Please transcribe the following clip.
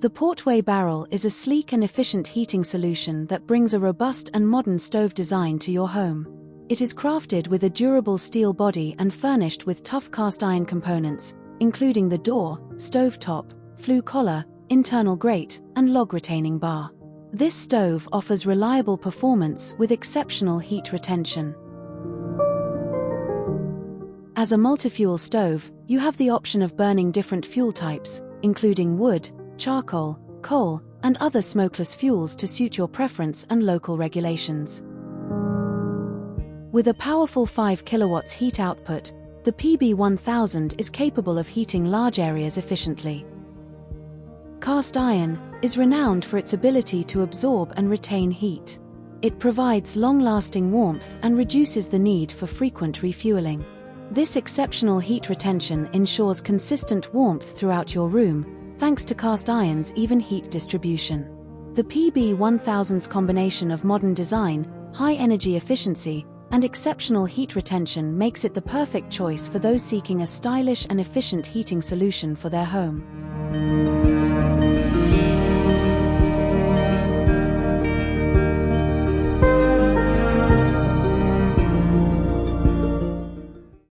The Portway barrel is a sleek and efficient heating solution that brings a robust and modern stove design to your home. It is crafted with a durable steel body and furnished with tough cast iron components, including the door, stovetop, flue collar, internal grate, and log retaining bar. This stove offers reliable performance with exceptional heat retention. As a multi-fuel stove, you have the option of burning different fuel types, including wood, charcoal, coal, and other smokeless fuels to suit your preference and local regulations. With a powerful 5 kilowatts heat output, the PB1000 is capable of heating large areas efficiently. Cast iron is renowned for its ability to absorb and retain heat. It provides long-lasting warmth and reduces the need for frequent refueling. This exceptional heat retention ensures consistent warmth throughout your room, thanks to cast iron's even heat distribution. The PB1000's combination of modern design, high energy efficiency, and exceptional heat retention makes it the perfect choice for those seeking a stylish and efficient heating solution for their home.